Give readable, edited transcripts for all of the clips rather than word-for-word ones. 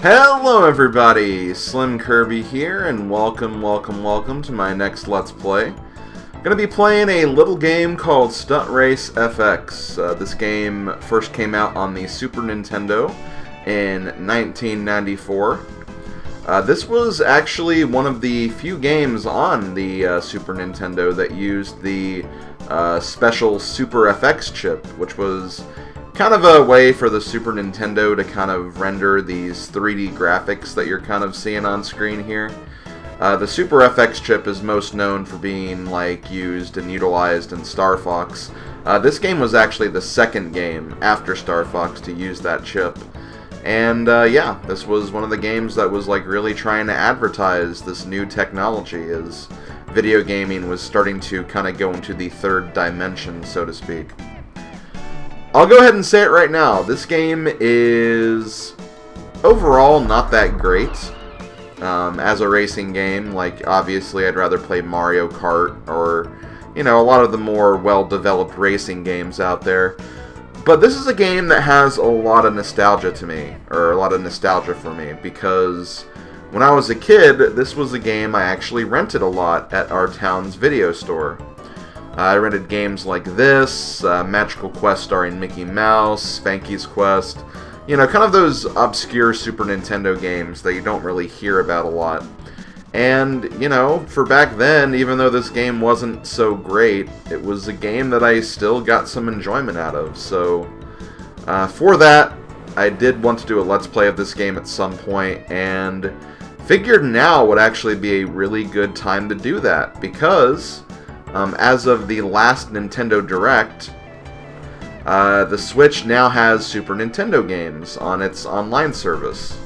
Hello everybody, SlimKirby here, and welcome to my next Let's Play. I'm going to be playing a little game called Stunt Race FX. This game first came out on the Super Nintendo in 1994. This was actually one of the few games on the Super Nintendo that used the special Super FX chip, which was kind of a way for the Super Nintendo to kind of render these 3D graphics that you're kind of seeing on screen here. The Super FX chip is most known for being used and utilized in Star Fox. This game was actually the second game after Star Fox to use that chip. And yeah, this was one of the games that was really trying to advertise this new technology as video gaming was starting to kind of go into the third dimension, so to speak. I'll go ahead and say it right now. This game is overall not that great as a racing game. Obviously, I'd rather play Mario Kart or, a lot of the more well-developed racing games out there. But this is a game that has a lot of nostalgia to me, or a lot of nostalgia for me, because when I was a kid, this was a game I actually rented a lot at our town's video store. I rented games like this, Magical Quest starring Mickey Mouse, Spanky's Quest, kind of those obscure Super Nintendo games that you don't really hear about a lot. And, for back then, even though this game wasn't so great, it was a game that I still got some enjoyment out of. So, for that, I did want to do a Let's Play of this game at some point, and figured now would actually be a really good time to do that, because as of the last Nintendo Direct, the Switch now has Super Nintendo games on its online service.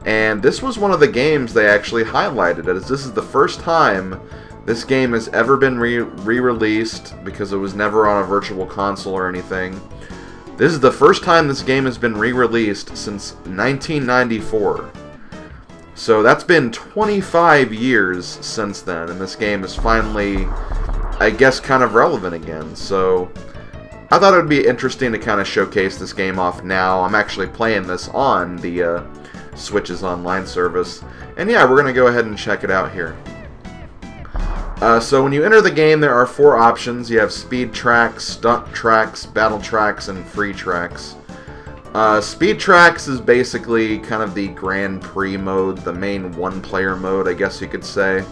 And this was one of the games they actually highlighted, as this is the first time this game has ever been re-released, because it was never on a virtual console or anything. This is the first time this game has been re-released since 1994. So that's been 25 years since then, and this game is finally, I guess, kind of relevant again. So I thought it would be interesting to kind of showcase this game off now. I'm actually playing this on the Switch's online service. And yeah, we're going to go ahead and check it out here. So when you enter the game, there are 4 options. You have Speed Tracks, Stunt Tracks, Battle Tracks, and Free Tracks. Speed Tracks is basically kind of the Grand Prix mode, the main one-player mode, I guess you could say.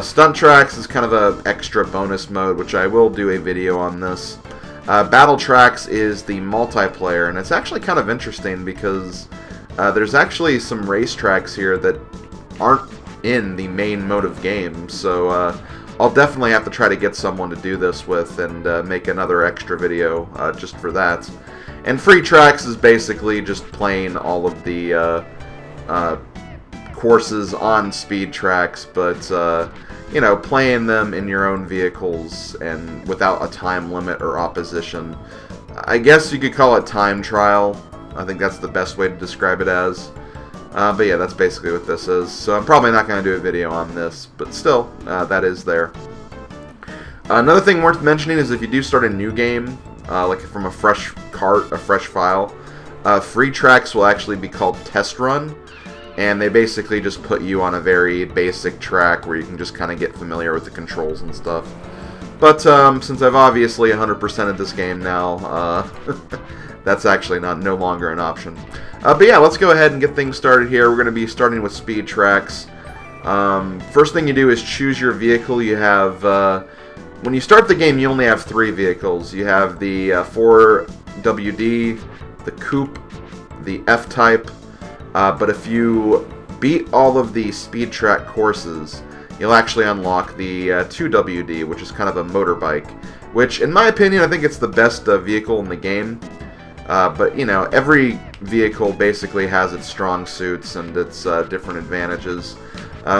Stunt Tracks is kind of an extra bonus mode, which I will do a video on this. Battle Tracks is the multiplayer, and it's actually kind of interesting because there's actually some racetracks here that aren't in the main mode of game, so I'll definitely have to try to get someone to do this with and make another extra video just for that. And Free Tracks is basically just playing all of the courses on Speed Tracks, but playing them in your own vehicles and without a time limit or opposition. I guess you could call it time trial. I think that's the best way to describe it as. But yeah, that's basically what this is. So I'm probably not going to do a video on this, but still, that is there. Another thing worth mentioning is if you do start a new game, from a fresh cart, a fresh file, Free Tracks will actually be called Test Run, and they basically just put you on a very basic track where you can just kind of get familiar with the controls and stuff. But since I've obviously 100%ed this game now, that's actually no longer an option. But yeah, let's go ahead and get things started here. We're going to be starting with Speed Tracks. First thing you do is choose your vehicle. You have when you start the game, you only have 3 vehicles. You have the 4WD, the Coupe, the F-Type, but if you beat all of the speed track courses, you'll actually unlock the 2WD, which is kind of a motorbike, which, in my opinion, I think it's the best vehicle in the game. But, every vehicle basically has its strong suits and its different advantages.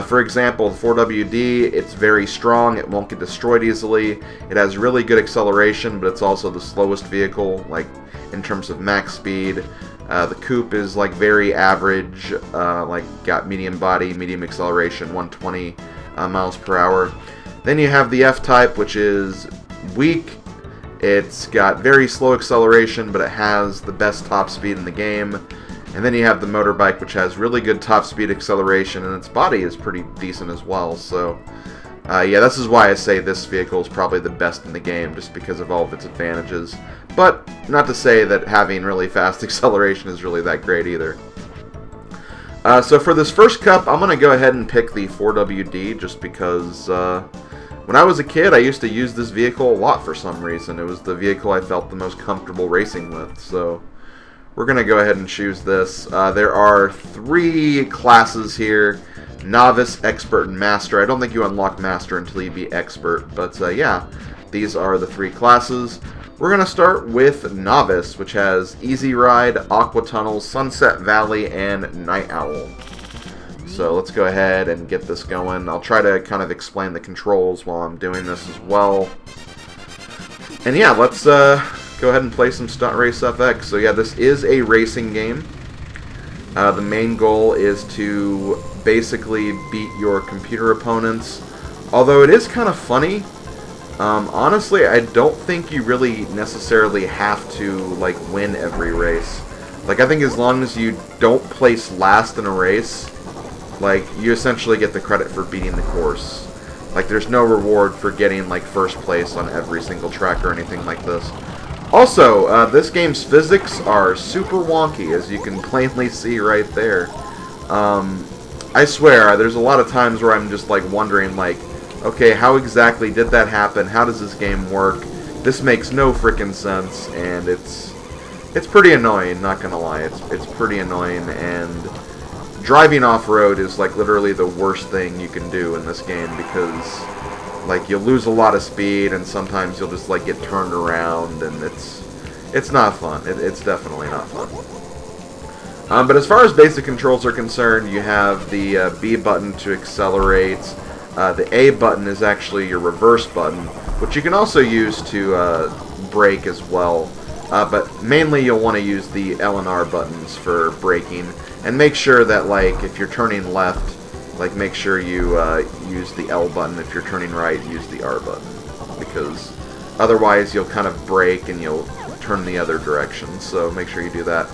For example, the 4WD, it's very strong, it won't get destroyed easily, it has really good acceleration, but it's also the slowest vehicle, in terms of max speed. The Coupe is very average, got medium body, medium acceleration, 120 miles per hour. Then you have the F-Type, which is weak. It's got very slow acceleration, but it has the best top speed in the game. And then you have the motorbike, which has really good top speed acceleration, and its body is pretty decent as well. So, yeah, this is why I say this vehicle is probably the best in the game, just because of all of its advantages. But not to say that having really fast acceleration is really that great either. So for this first cup, I'm going to go ahead and pick the 4WD, just because when I was a kid, I used to use this vehicle a lot for some reason. It was the vehicle I felt the most comfortable racing with, so we're going to go ahead and choose this. There are 3 classes here: Novice, Expert, and Master. I don't think you unlock Master until you be Expert, but yeah, these are the 3 classes. We're going to start with Novice, which has Easy Ride, Aqua Tunnel, Sunset Valley, and Night Owl. So let's go ahead and get this going. I'll try to kind of explain the controls while I'm doing this as well. And yeah, let's go ahead and play some Stunt Race FX. So yeah, this is a racing game. The main goal is to basically beat your computer opponents. Although it is kind of funny. Honestly, I don't think you really necessarily have to, like, win every race. Like, I think as long as you don't place last in a race, like, you essentially get the credit for beating the course. Like, there's no reward for getting, like, first place on every single track or anything like this. Also, this game's physics are super wonky, as you can plainly see right there. I swear, there's a lot of times where I'm just, like, wondering, like, okay, how exactly did that happen? How does this game work? This makes no frickin' sense, and it's pretty annoying, not gonna lie. It's pretty annoying, and driving off-road is, like, literally the worst thing you can do in this game, because, like, you'll lose a lot of speed, and sometimes you'll just, like, get turned around, and it's not fun. It's definitely not fun. But as far as basic controls are concerned, you have the B button to accelerate. The A button is actually your reverse button, which you can also use to brake as well. But mainly you'll want to use the L and R buttons for braking. And make sure that, like, if you're turning left, like, make sure you use the L button. If you're turning right, use the R button. Because otherwise you'll kind of brake and you'll turn the other direction. So make sure you do that.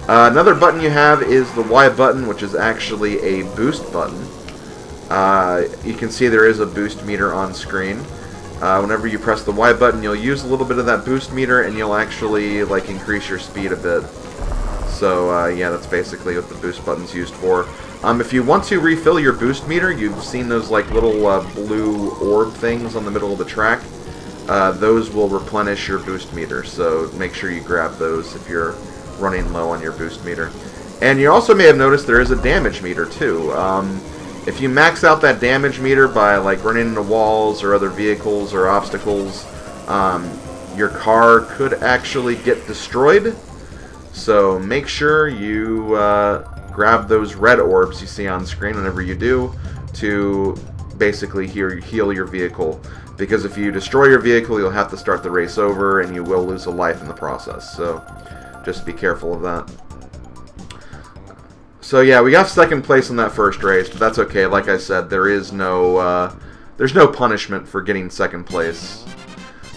Another button you have is the Y button, which is actually a boost button. You can see there is a boost meter on screen. Whenever you press the Y button, you'll use a little bit of that boost meter, and you'll actually, like, increase your speed a bit. So, yeah, that's basically what the boost button's used for. If you want to refill your boost meter, you've seen those, like, little blue orb things on the middle of the track. Those will replenish your boost meter, so make sure you grab those if you're running low on your boost meter. And you also may have noticed there is a damage meter, too. If you max out that damage meter by, like, running into walls or other vehicles or obstacles, your car could actually get destroyed. So make sure you grab those red orbs you see on screen whenever you do to basically heal your vehicle. Because if you destroy your vehicle, you'll have to start the race over, and you will lose a life in the process. So just be careful of that. So yeah, we got second place in that first race, but that's okay. Like I said, there's no punishment for getting second place.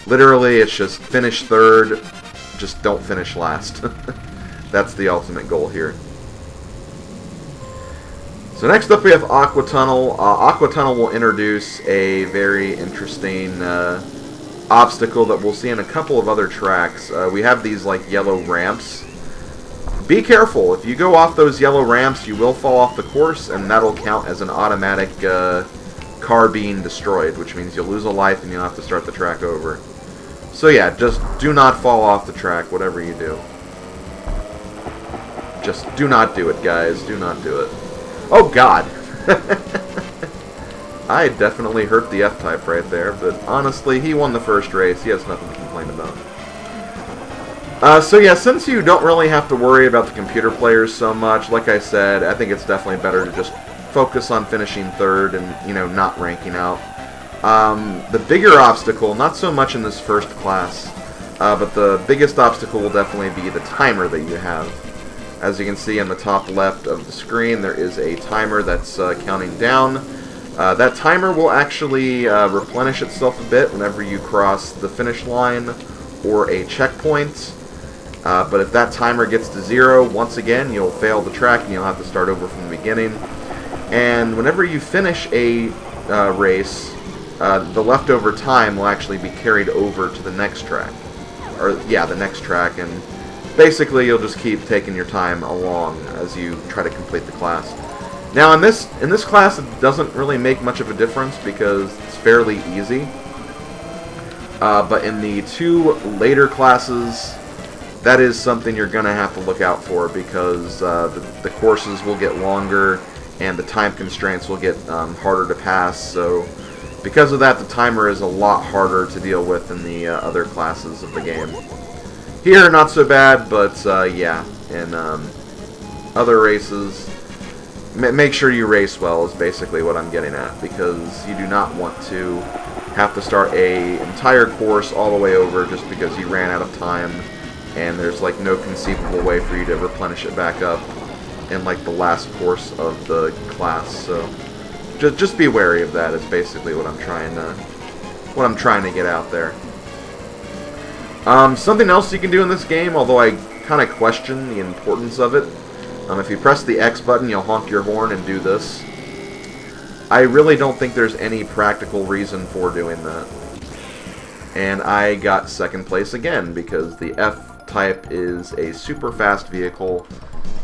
Literally, it's just finish third, just don't finish last. That's the ultimate goal here. So next up we have Aqua Tunnel. Aqua Tunnel will introduce a very interesting obstacle that we'll see in a couple of other tracks. We have these, like, yellow ramps. Be careful. If you go off those yellow ramps, you will fall off the course, and that'll count as an automatic car being destroyed, which means you'll lose a life and you'll have to start the track over. So yeah, just do not fall off the track, whatever you do. Just do not do it, guys. Do not do it. Oh, God! I definitely hurt the F-Type right there, but honestly, he won the first race. He has nothing to complain about. So yeah, since you don't really have to worry about the computer players so much, like I said, I think it's definitely better to just focus on finishing third and, you know, not ranking out. The bigger obstacle, not so much in this first class, but the biggest obstacle will definitely be the timer that you have. As you can see in the top left of the screen, there is a timer that's counting down. That timer will actually replenish itself a bit whenever you cross the finish line or a checkpoint. But if that timer gets to 0, once again, you'll fail the track and you'll have to start over from the beginning. And whenever you finish a race, the leftover time will actually be carried over to the next track. Or, yeah, the next track, and basically you'll just keep taking your time along as you try to complete the class. Now in this class it doesn't really make much of a difference because it's fairly easy. But in the 2 later classes, that is something you're going to have to look out for because the courses will get longer and the time constraints will get harder to pass. So because of that, the timer is a lot harder to deal with in the other classes of the game. Here, not so bad, but yeah, in other races, make sure you race well is basically what I'm getting at, because you do not want to have to start a entire course all the way over just because you ran out of time, and there's like no conceivable way for you to replenish it back up in like the last course of the class. So just be wary of that. Is basically what I'm trying to get out there. Something else you can do in this game, although I kind of question the importance of it. If you press the X button, you'll honk your horn and do this. I really don't think there's any practical reason for doing that. And I got second place again because the F-Type is a super fast vehicle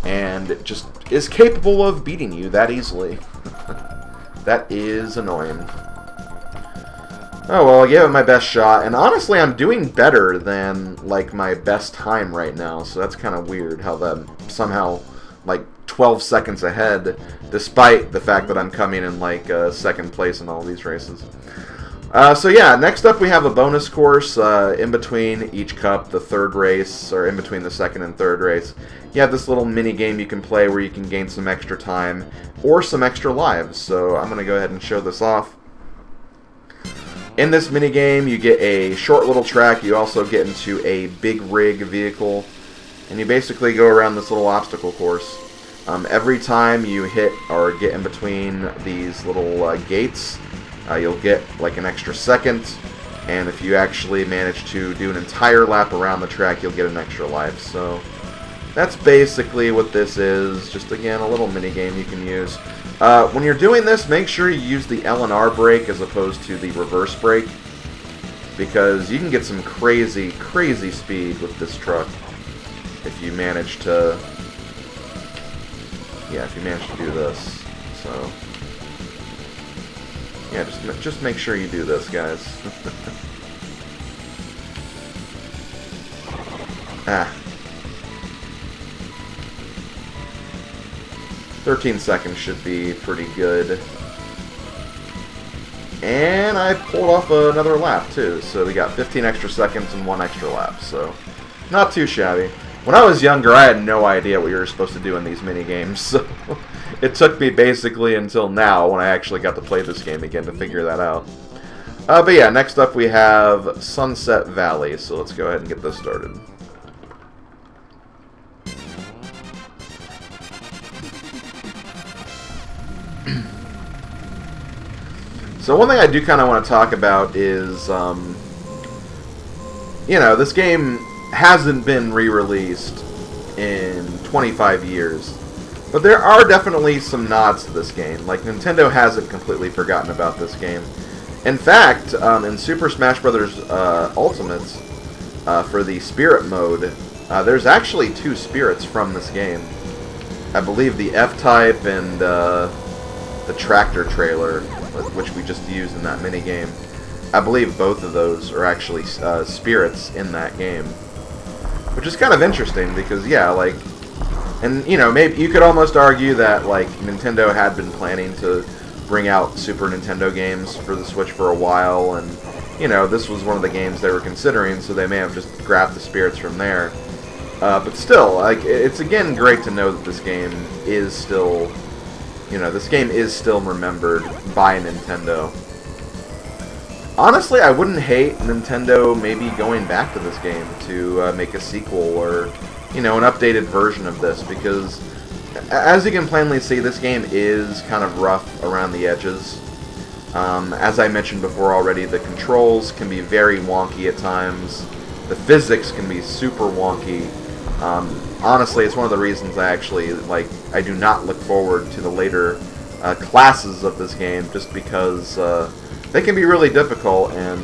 and it just is capable of beating you that easily. That is annoying. Oh well, I gave it my best shot, and honestly I'm doing better than like my best time right now, so that's kind of weird how that somehow like 12 seconds ahead, despite the fact that I'm coming in like second place in all these races. So yeah, next up we have a bonus course in between each cup, the third race, or in between the second and third race. You have this little mini game you can play where you can gain some extra time or some extra lives. So I'm going to go ahead and show this off. In this mini game, you get a short little track. You also get into a big rig vehicle, and you basically go around this little obstacle course. Every time you hit or get in between these little gates, you'll get like an extra second, and if you actually manage to do an entire lap around the track, you'll get an extra life. So that's basically what this is. Just again, a little mini game you can use. When you're doing this, make sure you use the L and R brake as opposed to the reverse brake, because you can get some crazy, crazy speed with this truck if you manage to, yeah, if you manage to do this. So yeah, just make sure you do this, guys. Ah. 13 seconds should be pretty good. And I pulled off another lap, too. So we got 15 extra seconds and 1 extra lap. So, not too shabby. When I was younger, I had no idea what you were supposed to do in these mini-games. So, it took me basically until now, when I actually got to play this game again, to figure that out. But yeah, next up we have Sunset Valley. So let's go ahead and get this started. So one thing I do kind of want to talk about is, you know, this game hasn't been re-released in 25 years. But there are definitely some nods to this game. Like, Nintendo hasn't completely forgotten about this game. In fact, in Super Smash Bros. Ultimate, for the Spirit mode, there's actually 2 spirits from this game. I believe the F-Type and the tractor trailer, which we just used in that mini game. I believe both of those are actually spirits in that game, which is kind of interesting because, yeah, like, and you know, maybe you could almost argue that like Nintendo had been planning to bring out Super Nintendo games for the Switch for a while, and you know, this was one of the games they were considering, so they may have just grabbed the spirits from there. But still, like, it's again great to know that this game is still, you know, this game is still remembered by Nintendo. Honestly, I wouldn't hate Nintendo maybe going back to this game to make a sequel or, you know, an updated version of this, because as you can plainly see, this game is kind of rough around the edges. As I mentioned before already, the controls can be very wonky at times. The physics can be super wonky. Honestly, it's one of the reasons I actually, like, I do not look forward to the later classes of this game, just because they can be really difficult, and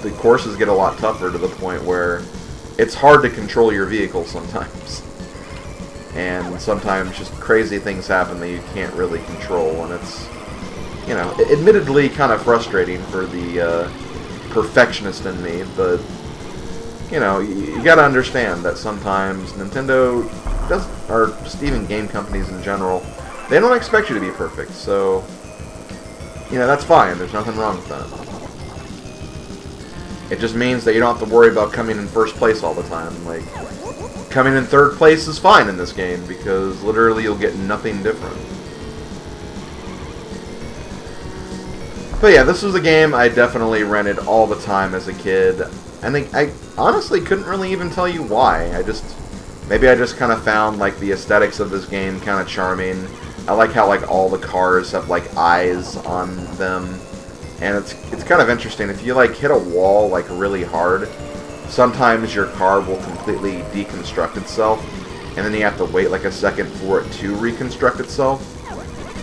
the courses get a lot tougher to the point where it's hard to control your vehicle sometimes. And sometimes just crazy things happen that you can't really control, and it's, you know, admittedly kind of frustrating for the perfectionist in me, but, you know, you gotta understand that sometimes Nintendo does, or just even game companies in general, they don't expect you to be perfect, so, you know, that's fine, there's nothing wrong with that. It just means that you don't have to worry about coming in first place all the time. Like, coming in third place is fine in this game, because literally you'll get nothing different. But yeah, this was a game I definitely rented all the time as a kid. I honestly couldn't really even tell you why. Maybe I just kind of found, like, the aesthetics of this game kind of charming. I like how, like, all the cars have, like, eyes on them. And it's kind of interesting. If you, like, hit a wall, like, really hard, sometimes your car will completely deconstruct itself, and then you have to wait, like, a second for it to reconstruct itself.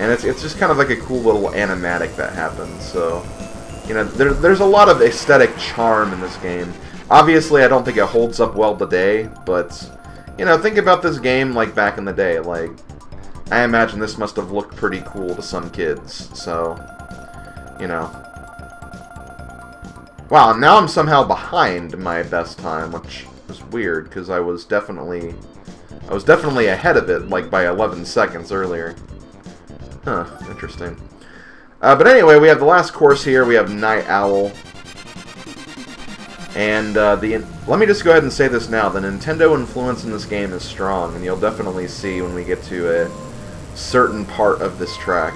And it's just kind of like a cool little animatic that happens. So, you know, there's a lot of aesthetic charm in this game. Obviously, I don't think it holds up well today, but, you know, think about this game, like, back in the day. Like, I imagine this must have looked pretty cool to some kids. So, you know. Wow, now I'm somehow behind my best time, which is weird, because I was definitely ahead of it, like, by 11 seconds earlier. Huh, interesting. But anyway, we have the last course here. We have Night Owl. And let me just go ahead and say this now. The Nintendo influence in this game is strong, and you'll definitely see when we get to a certain part of this track.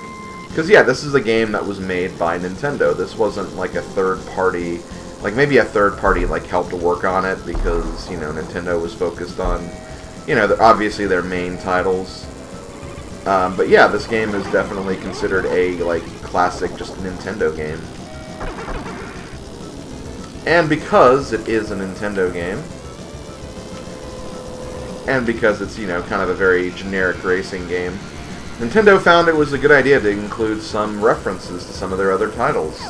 Because, yeah, this is a game that was made by Nintendo. This wasn't, like, a third-party... Like, maybe a third-party, like, helped to work on it because, you know, Nintendo was focused on, you know, obviously their main titles. But, yeah, this game is definitely considered a, like, classic, just Nintendo game. And because it is a Nintendo game, and because it's, you know, kind of a very generic racing game, Nintendo found it was a good idea to include some references to some of their other titles.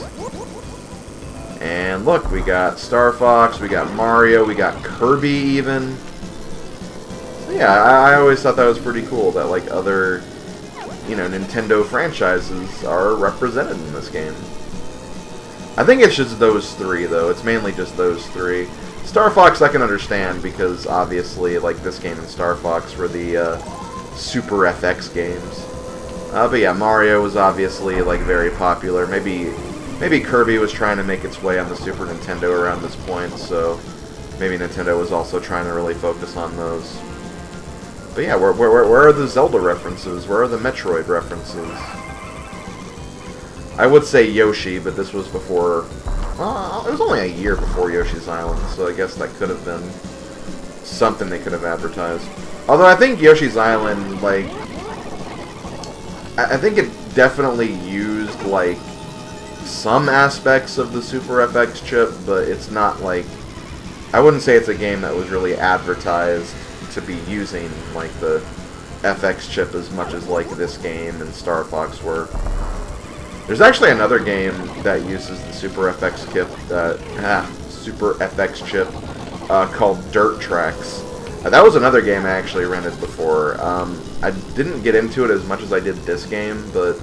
And look, we got Star Fox, we got Mario, we got Kirby even. So yeah, I always thought that was pretty cool that, like, other, you know, Nintendo franchises are represented in this game. I think it's just those three, though. It's mainly just those three. Star Fox I can understand because, obviously, like, this game and Star Fox were the Super FX games. But yeah, Mario was obviously, like, very popular. Maybe Kirby was trying to make its way on the Super Nintendo around this point, so maybe Nintendo was also trying to really focus on those. But yeah, where are the Zelda references? Where are the Metroid references? I would say Yoshi, but this was before... it was only a year before Yoshi's Island, so I guess that could have been something they could have advertised. Although I think Yoshi's Island, like... I think it definitely used, like, some aspects of the Super FX chip, but it's not, like... I wouldn't say it's a game that was really advertised to be using, like, the FX chip as much as, like, this game and Star Fox were. There's actually another game that uses the Super FX chip called Dirt Trax. That was another game I actually rented before. I didn't get into it as much as I did this game, but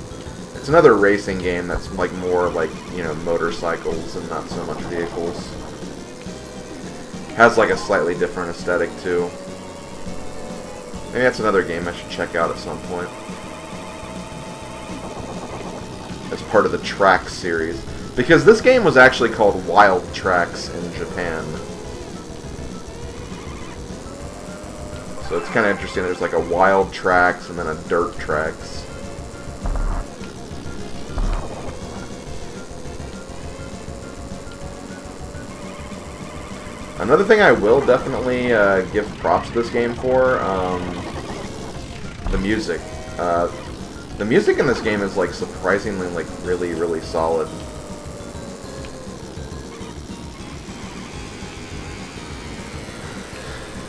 it's another racing game that's like more like, you know, motorcycles and not so much vehicles. Has like a slightly different aesthetic too. Maybe that's another game I should check out at some point. As part of the Trax series. Because this game was actually called Wild Trax in Japan. So it's kind of interesting. There's like a Wild Trax and then a Dirt Trax. Another thing I will definitely give props to this game for, the music. The music in this game is, like, surprisingly, like, really, really solid.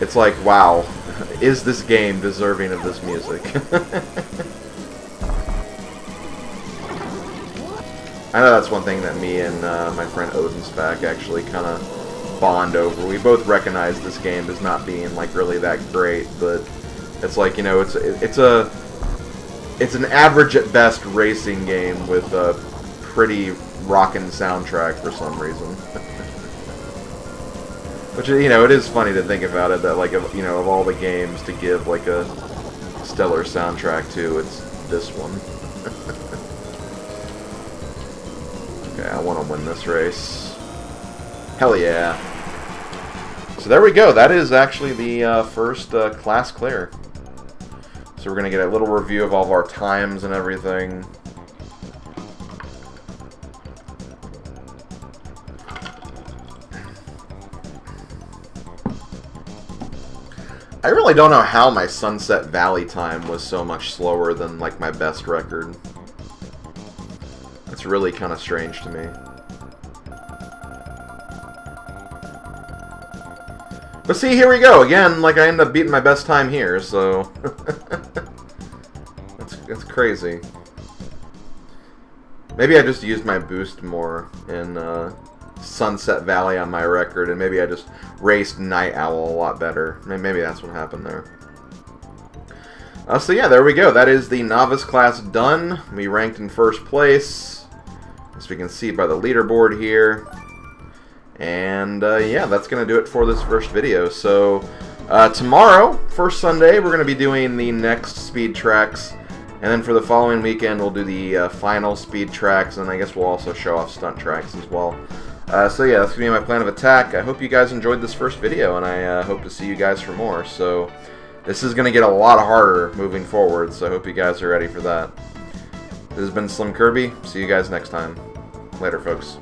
It's like, wow, is this game deserving of this music? I know that's one thing that me and my friend Odinspec actually kind of bond over. We both recognize this game as not being like really that great, but it's like, you know, it's an average at best racing game with a pretty rockin' soundtrack for some reason. Which, you know, it is funny to think about it, that, like, you know, of all the games to give, like, a stellar soundtrack to, it's this one. Okay, I want to win this race. Hell yeah. So there we go. That is actually the first class clear. So we're going to get a little review of all of our times and everything. I really don't know how my Sunset Valley time was so much slower than, like, my best record. That's really kind of strange to me. But see, here we go. Again, like, I end up beating my best time here, so... that's crazy. Maybe I just used my boost more in Sunset Valley on my record, and maybe I just raced Night Owl a lot better. Maybe that's what happened there. So yeah, there we go. That is the Novice class done. We ranked in first place, as we can see by the leaderboard here. And yeah, that's going to do it for this first video. So tomorrow, first Sunday, we're going to be doing the next speed tracks. And then for the following weekend, we'll do the final speed tracks, and I guess we'll also show off stunt tracks as well. So yeah, that's going to be my plan of attack. I hope you guys enjoyed this first video, and I hope to see you guys for more. So this is going to get a lot harder moving forward, so I hope you guys are ready for that. This has been SlimKirby. See you guys next time. Later, folks.